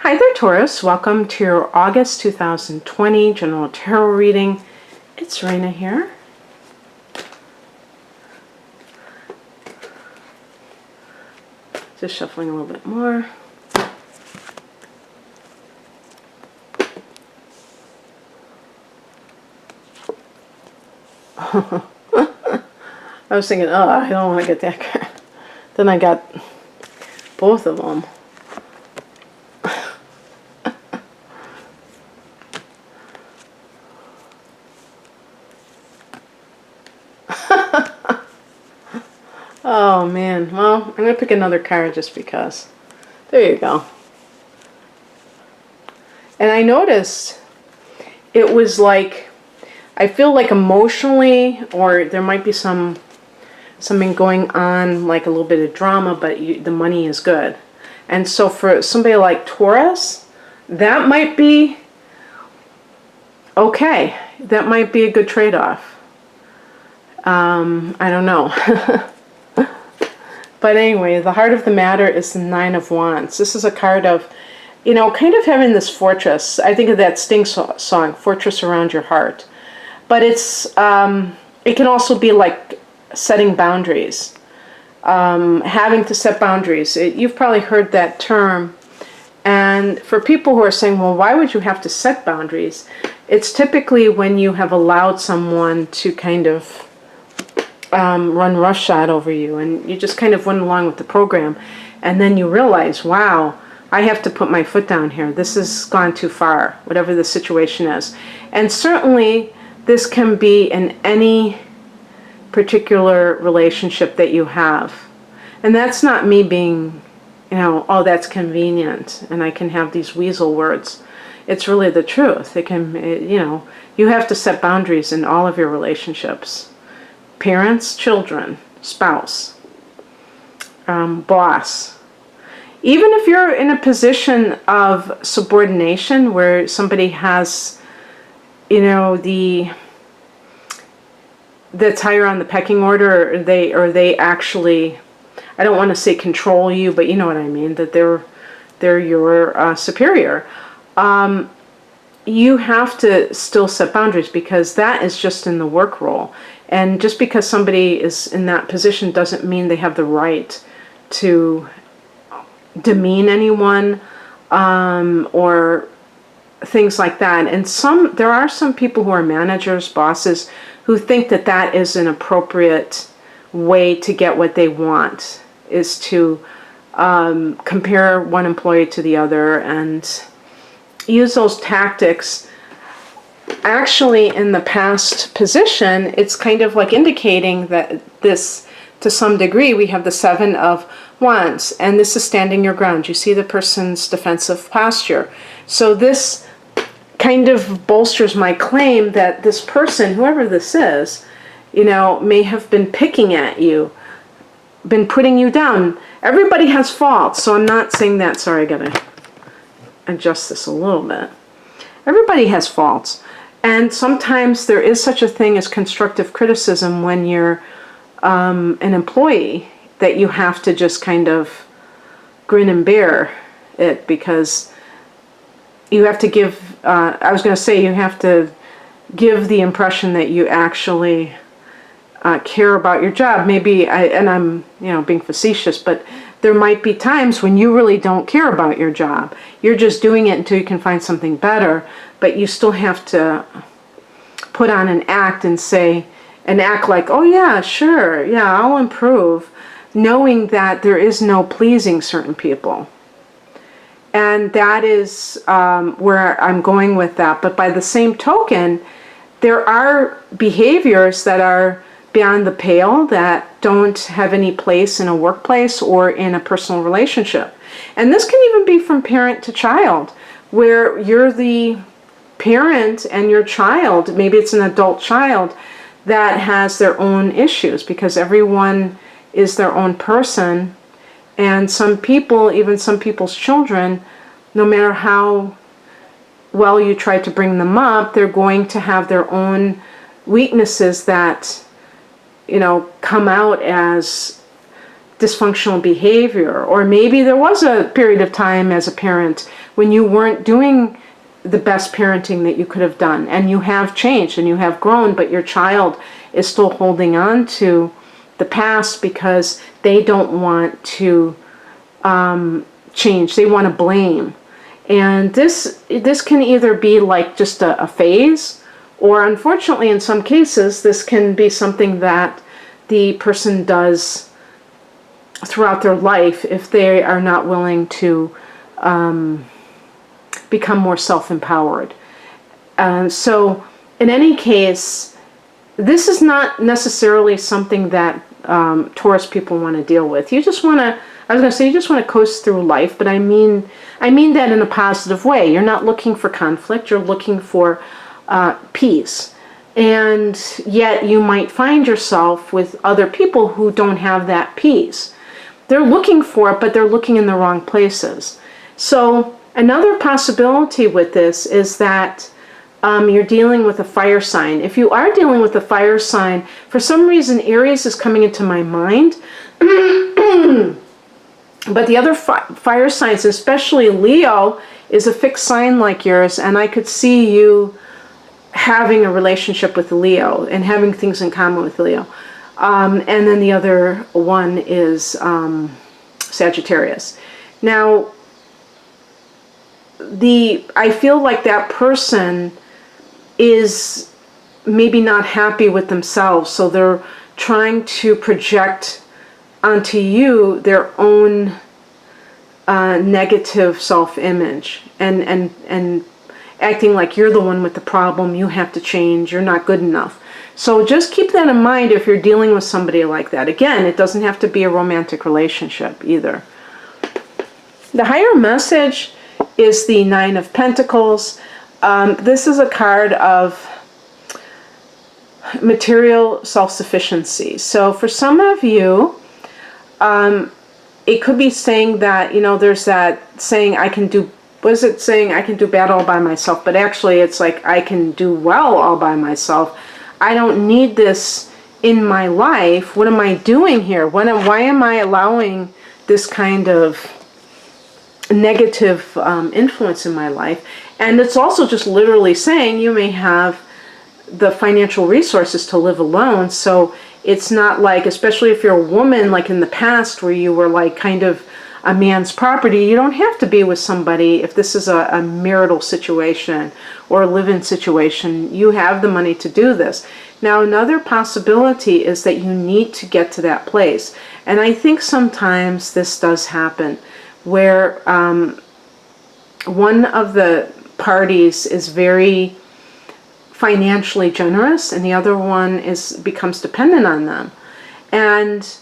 Hi there, Taurus. Welcome to your August 2020 General Tarot reading. It's Raina here. Just shuffling a little bit more. I was thinking, oh, I don't want to get that card. Then I got both of them. Oh man, well, I'm going to pick another card just because. There you go. And I noticed it was like, I feel like emotionally, or there might be something going on, like a little bit of drama, but the money is good. And so for somebody like Taurus, that might be okay. That might be a good trade-off. I don't know. But anyway, the heart of the matter is the Nine of Wands. This is a card of, you know, kind of having this fortress. I think of that Sting song, Fortress Around Your Heart. But it's, it can also be like setting boundaries. Having to set boundaries. You've probably heard that term. And for people who are saying, well, why would you have to set boundaries? It's typically when you have allowed someone to kind of run roughshod over you, and you just kind of went along with the program, and then you realize, wow, I have to put my foot down here. This has gone too far, whatever the situation is. And certainly this can be in any particular relationship that you have. And that's not me being, you know, oh, that's convenient and I can have these weasel words. It's really the truth. It can, you know, you have to set boundaries in all of your relationships. Parents, children, spouse, boss. Even if you're in a position of subordination where somebody has, you know, that's higher on the pecking order, or they actually, I don't want to say control you, but you know what I mean, that they're your superior. You have to still set boundaries, because that is just in the work role. And just because somebody is in that position doesn't mean they have the right to demean anyone, or things like that. And there are some people who are managers, bosses, who think that that is an appropriate way to get what they want, is to compare one employee to the other and use those tactics. Actually, in the past position, it's kind of like indicating that this, to some degree, we have the Seven of Wands, and this is standing your ground. You see the person's defensive posture. So this kind of bolsters my claim that this person, whoever this is, you know, may have been picking at you, been putting you down. Everybody has faults, so I'm not saying that. Sorry, I gotta adjust this a little bit. Everybody has faults. And sometimes there is such a thing as constructive criticism when you're an employee, that you have to just kind of grin and bear it, because you have to give, I was going to say, you have to give the impression that you actually care about your job. Maybe, and I'm, you know, being facetious, but there might be times when you really don't care about your job. You're just doing it until you can find something better, but you still have to put on an act and say, and act like, oh yeah, sure, yeah, I'll improve, knowing that there is no pleasing certain people. And that is where I'm going with that. But by the same token, there are behaviors that are beyond the pale, that don't have any place in a workplace or in a personal relationship. And this can even be from parent to child, where you're the parent and your child, maybe it's an adult child, that has their own issues, because everyone is their own person. And some people, even some people's children, no matter how well you try to bring them up, they're going to have their own weaknesses that, you know, come out as dysfunctional behavior. Or maybe there was a period of time as a parent when you weren't doing the best parenting that you could have done, and you have changed and you have grown, but your child is still holding on to the past because they don't want to change. They want to blame. And this can either be like just a phase, or unfortunately in some cases this can be something that the person does throughout their life if they are not willing to become more self-empowered. So in any case, this is not necessarily something that Taurus people want to deal with. You just want to, I was going to say, you just want to coast through life, but I mean that in a positive way. You're not looking for conflict, you're looking for peace. And yet you might find yourself with other people who don't have that peace. They're looking for it, but they're looking in the wrong places. So another possibility with this is that you're dealing with a fire sign. If you are dealing with a fire sign, for some reason Aries is coming into my mind. But the other fire signs, especially Leo, is a fixed sign like yours, and I could see you having a relationship with Leo and having things in common with Leo. And then the other one is Sagittarius. Now, I feel like that person is maybe not happy with themselves, so they're trying to project onto you their own negative self-image and acting like you're the one with the problem, you have to change, you're not good enough. So just keep that in mind if you're dealing with somebody like that. Again, it doesn't have to be a romantic relationship either. The higher message is the Nine of Pentacles. This is a card of material self-sufficiency. So for some of you, it could be saying that, there's that saying, I can do, what is it saying? I can do bad all by myself. But actually it's like, I can do well all by myself. I don't need this in my life. What am I doing here? Why am I allowing this kind of negative influence in my life? And it's also just literally saying you may have the financial resources to live alone. So it's not like, especially if you're a woman, like in the past where you were like kind of a man's property, you don't have to be with somebody. If this is a marital situation or a live-in situation, you have the money to do this. Now, another possibility is that you need to get to that place. And I think sometimes this does happen where one of the parties is very financially generous and the other one becomes dependent on them. And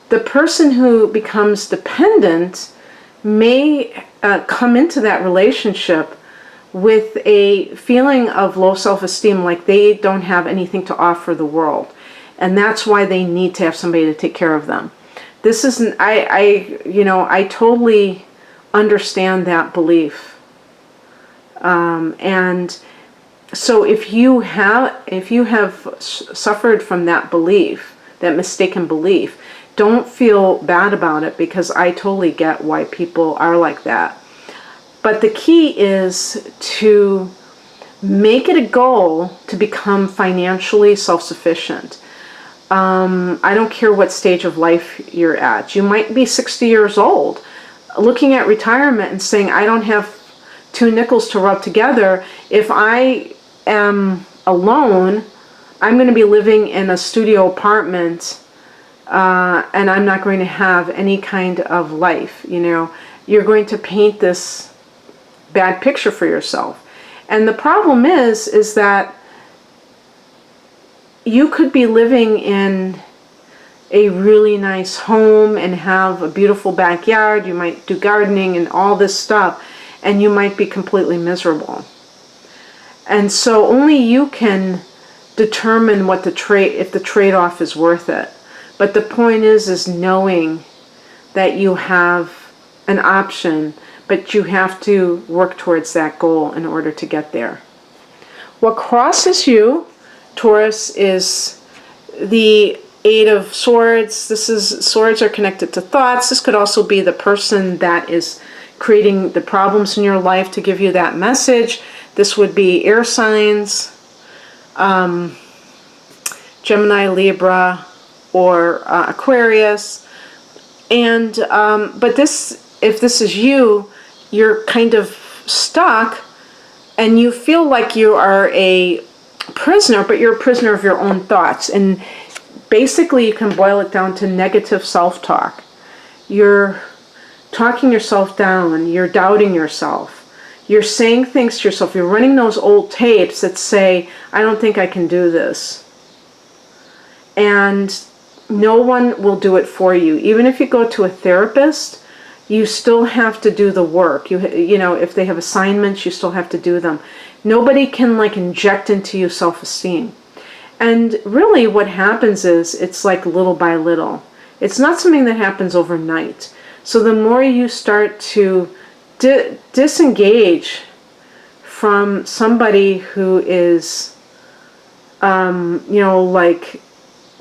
the person who becomes dependent may come into that relationship with a feeling of low self-esteem, like they don't have anything to offer the world. And that's why they need to have somebody to take care of them. This isn't, I totally understand that belief. And so if you have suffered from that belief, that mistaken belief, don't feel bad about it, because I totally get why people are like that. But the key is to make it a goal to become financially self-sufficient. I don't care what stage of life you're at. You might be 60 years old, looking at retirement and saying, I don't have 2 nickels to rub together. If I am alone, I'm going to be living in a studio apartment, and I'm not going to have any kind of life. You're going to paint this bad picture for yourself. And the problem is that you could be living in a really nice home and have a beautiful backyard. You might do gardening and all this stuff, and you might be completely miserable. And so only you can determine what if the trade-off is worth it. But the point is knowing that you have an option, but you have to work towards that goal in order to get there. What crosses you, Taurus, is the Eight of Swords. Swords are connected to thoughts. This could also be the person that is creating the problems in your life to give you that message. This would be air signs, Gemini, Libra, or Aquarius. And but if this is you, you're kind of stuck and you feel like you are a prisoner, but you're a prisoner of your own thoughts. And basically you can boil it down to negative self-talk. You're talking yourself down, you're doubting yourself. You're saying things to yourself. You're running those old tapes that say, I don't think I can do this. And no one will do it for you. Even if you go to a therapist, you still have to do the work. You know, if they have assignments, you still have to do them. Nobody can like inject into you self-esteem. And really what happens is it's like little by little. It's not something that happens overnight. So the more you start to disengage from somebody who is, you know, like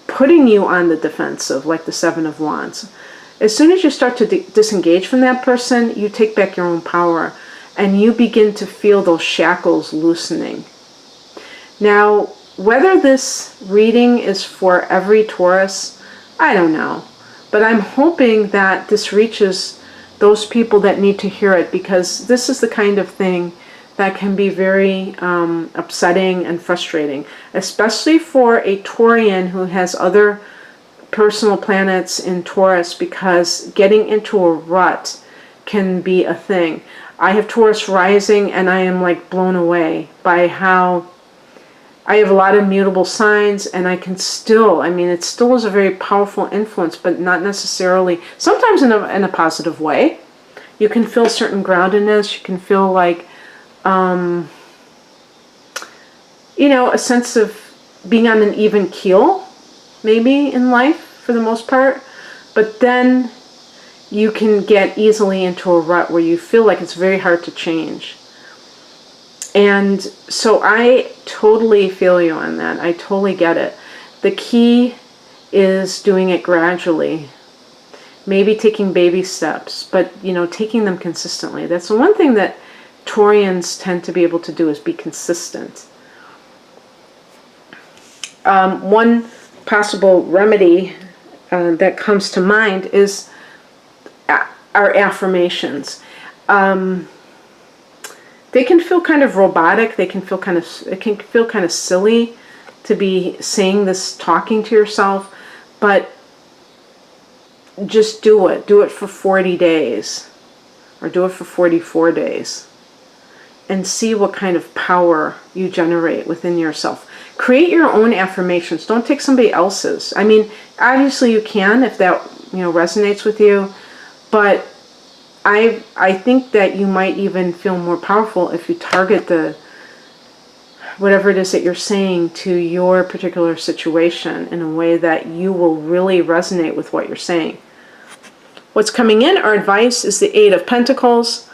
putting you on the defensive, like the Seven of Wands. As soon as you start to disengage from that person, you take back your own power and you begin to feel those shackles loosening. Now, whether this reading is for every Taurus, I don't know. But I'm hoping that this reaches those people that need to hear it, because this is the kind of thing that can be very upsetting and frustrating, especially for a Taurian who has other personal planets in Taurus, because getting into a rut can be a thing. I have Taurus rising and I am like blown away by how I have a lot of mutable signs, and I can still, I mean, it still is a very powerful influence, but not necessarily, sometimes in a positive way. You can feel certain groundedness, you can feel like, you know, a sense of being on an even keel, maybe in life for the most part, but then you can get easily into a rut where you feel like it's very hard to change. And so I totally feel you on that. I totally get it. The key is doing it gradually. Maybe taking baby steps, but, you know, taking them consistently. That's the one thing that Taurians tend to be able to do, is be consistent. One possible remedy that comes to mind is our affirmations. They can feel kind of robotic. It can feel kind of silly to be saying this, talking to yourself, but just do it. Do it for 40 days or do it for 44 days and see what kind of power you generate within yourself. Create your own affirmations. Don't take somebody else's. I mean, obviously you can if that, you know, resonates with you, but I think that you might even feel more powerful if you target the whatever it is that you're saying to your particular situation in a way that you will really resonate with what you're saying. What's coming in, our advice, is the Eight of Pentacles.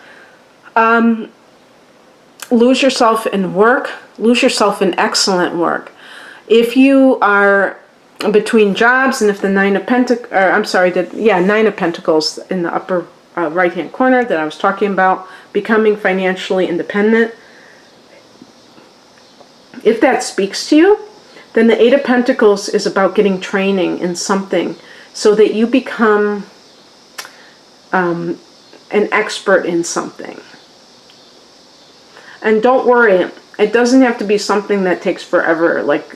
Lose yourself in work. Lose yourself in excellent work. If you are between jobs, and if the Nine of Pentacles, Nine of Pentacles in the upper right-hand corner that I was talking about, becoming financially independent. If that speaks to you, then the Eight of Pentacles is about getting training in something so that you become an expert in something. And don't worry, it doesn't have to be something that takes forever, like,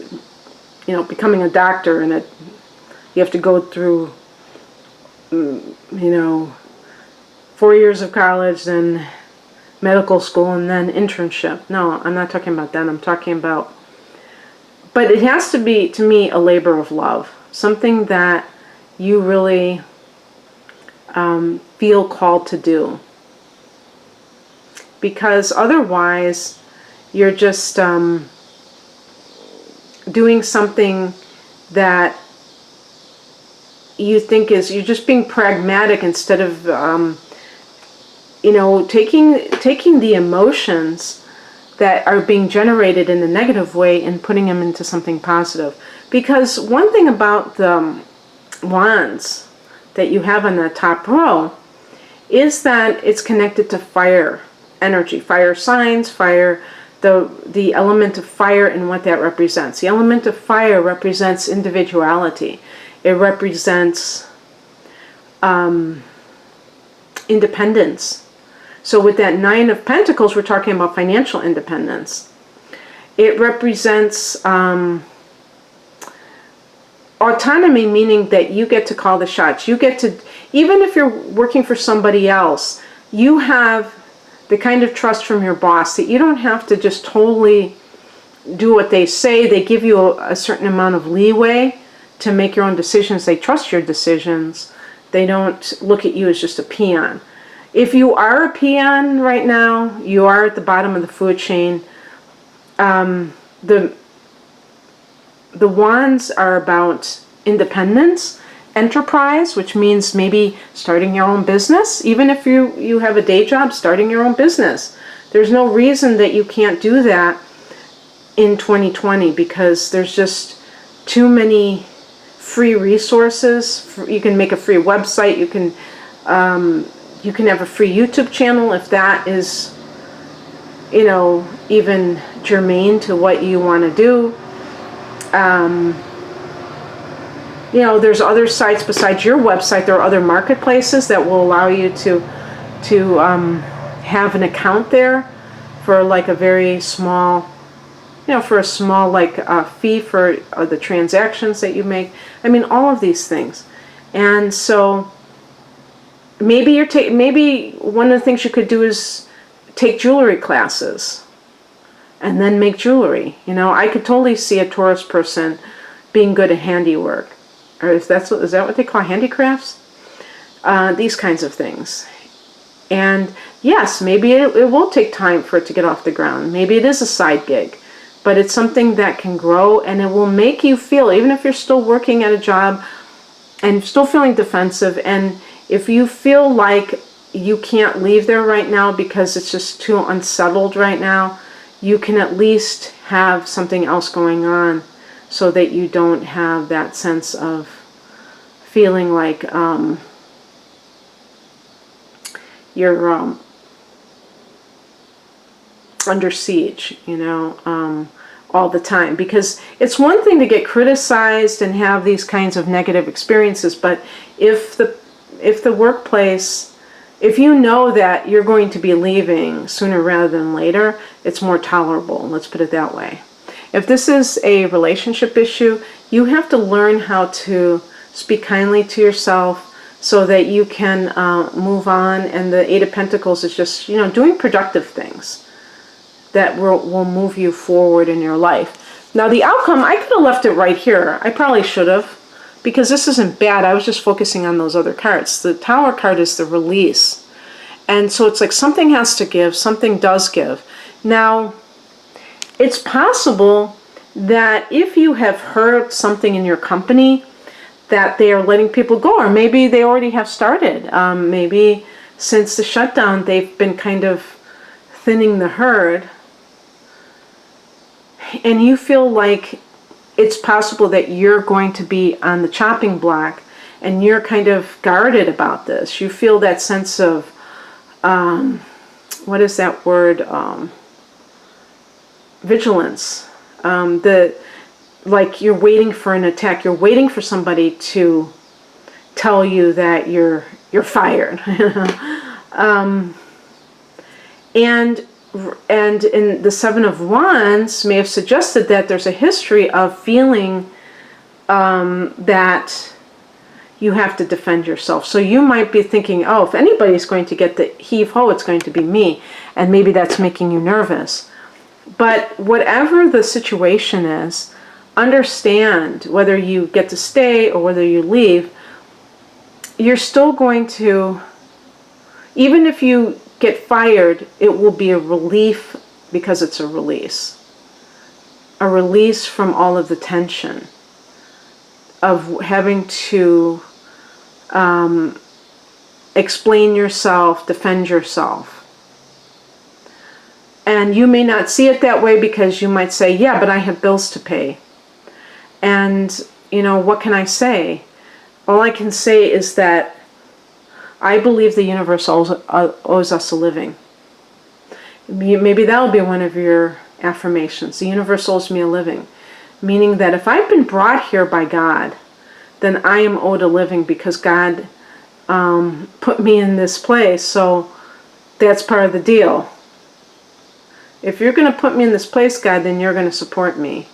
you know, becoming a doctor and you have to go through, you know, 4 years of college, then medical school, and then internship. No, I'm not talking about that. I'm talking about, but it has to be, to me, a labor of love. Something that you really feel called to do. Because otherwise, you're just doing something that you think is, you're just being pragmatic instead of, you know, taking the emotions that are being generated in a negative way and putting them into something positive. Because one thing about the wands that you have on the top row is that it's connected to fire energy, fire signs, fire, the element of fire and what that represents. The element of fire represents individuality. It represents independence. So with that Nine of Pentacles, we're talking about financial independence. It represents autonomy, meaning that you get to call the shots. You get to, even if you're working for somebody else, you have the kind of trust from your boss that you don't have to just totally do what they say. They give you a certain amount of leeway to make your own decisions. They trust your decisions. They don't look at you as just a peon. If you are a peon right now, you are at the bottom of the food chain. The wands are about independence, enterprise, which means maybe starting your own business. Even if you have a day job, starting your own business. There's no reason that you can't do that in 2020, because there's just too many free resources. You can make a free website. You can have a free YouTube channel if that is, even germane to what you want to do. There's other sites besides your website. There are other marketplaces that will allow you to have an account there for like a very small, for a small fee for the transactions that you make. I mean, all of these things. And so maybe maybe one of the things you could do is take jewelry classes and then make jewelry. I could totally see a Taurus person being good at handiwork. Or is that what they call handicrafts? These kinds of things. And yes, maybe it will take time for it to get off the ground. Maybe it is a side gig, but it's something that can grow, and it will make you feel, even if you're still working at a job and still feeling defensive, and if you feel like you can't leave there right now because it's just too unsettled right now, you can at least have something else going on, so that you don't have that sense of feeling like you're under siege, all the time. Because it's one thing to get criticized and have these kinds of negative experiences, but if the workplace, if you know that you're going to be leaving sooner rather than later, it's more tolerable. Let's put it that way. If this is a relationship issue, you have to learn how to speak kindly to yourself so that you can move on. And the Eight of Pentacles is just, doing productive things that will move you forward in your life. Now the outcome, I could have left it right here. I probably should have, because this isn't bad. I was just focusing on those other cards. The Tower card is the release. And so it's like something has to give, something does give. Now, it's possible that if you have heard something in your company that they are letting people go, or maybe they already have started. Maybe since the shutdown, they've been kind of thinning the herd. And you feel like it's possible that you're going to be on the chopping block, and you're kind of guarded about this. You feel that sense of, what is that word? Vigilance. Like you're waiting for an attack. You're waiting for somebody to tell you that you're fired. And in the Seven of Wands may have suggested that there's a history of feeling that you have to defend yourself. So you might be thinking, oh, if anybody's going to get the heave-ho, it's going to be me. And maybe that's making you nervous. But whatever the situation is, understand whether you get to stay or whether you leave, you're still going to, even if you get fired, it will be a relief because it's a release. A release from all of the tension of having to explain yourself, defend yourself. And you may not see it that way because you might say, yeah, but I have bills to pay. And, what can I say? All I can say is that I believe the universe owes us a living. Maybe that will be one of your affirmations. The universe owes me a living. Meaning that if I've been brought here by God, then I am owed a living because God put me in this place. So that's part of the deal. If you're going to put me in this place, God, then you're going to support me.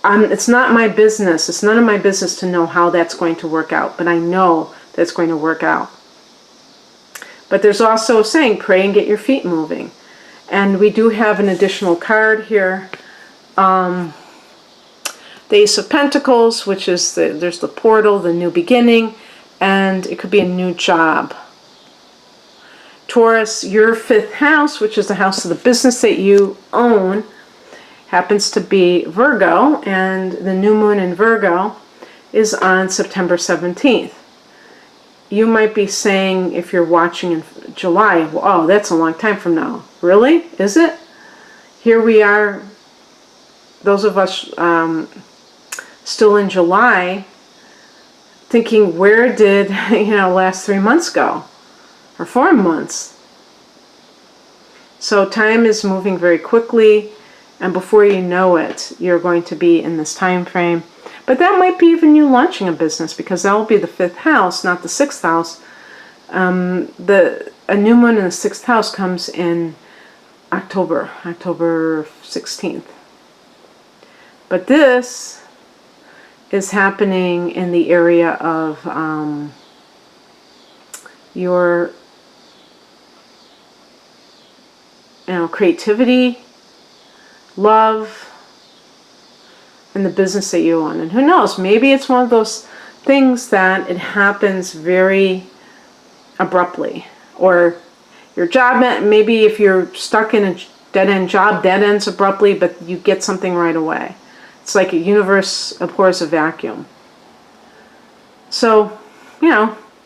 It's not my business. It's none of my business to know how that's going to work out. But I know that's going to work out. But there's also a saying, pray and get your feet moving. And we do have an additional card here. The Ace of Pentacles, which is there's the portal, the new beginning, and it could be a new job. Taurus, your 5th house, which is the house of the business that you own, happens to be Virgo, and the new moon in Virgo is on September 17th. You might be saying, if you're watching in July, well, oh, that's a long time from now. Really? Is it? Here we are, those of us still in July, thinking, where did, last 3 months go? Or 4 months? So time is moving very quickly, and before you know it, you're going to be in this time frame. But that might be even you launching a business, because that will be the 5th house, not the 6th house. A new moon in the 6th house comes in October 16th. But this is happening in the area of your creativity, love, and the business that you own. And who knows, maybe it's one of those things that it happens very abruptly. Or your job, maybe if you're stuck in a dead-end job, that ends abruptly, but you get something right away. It's like a universe abhors a vacuum. So,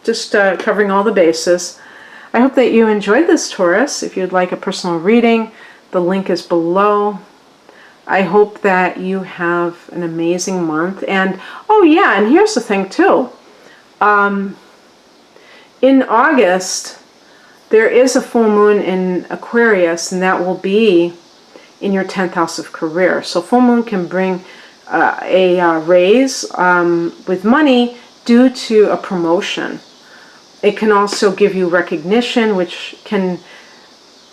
just covering all the bases. I hope that you enjoyed this, Taurus. If you'd like a personal reading, the link is below. I hope that you have an amazing month. And, oh yeah, and here's the thing too. In August, there is a full moon in Aquarius, and that will be in your 10th house of career. So full moon can bring a raise with money due to a promotion. It can also give you recognition, which can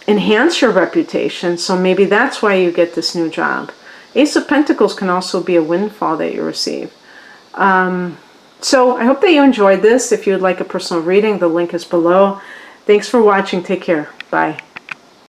enhance your reputation. So maybe that's why you get this new job. Ace of Pentacles can also be a windfall that you receive. So I hope that you enjoyed this. If you would like a personal reading, the link is below. Thanks for watching. Take care. Bye.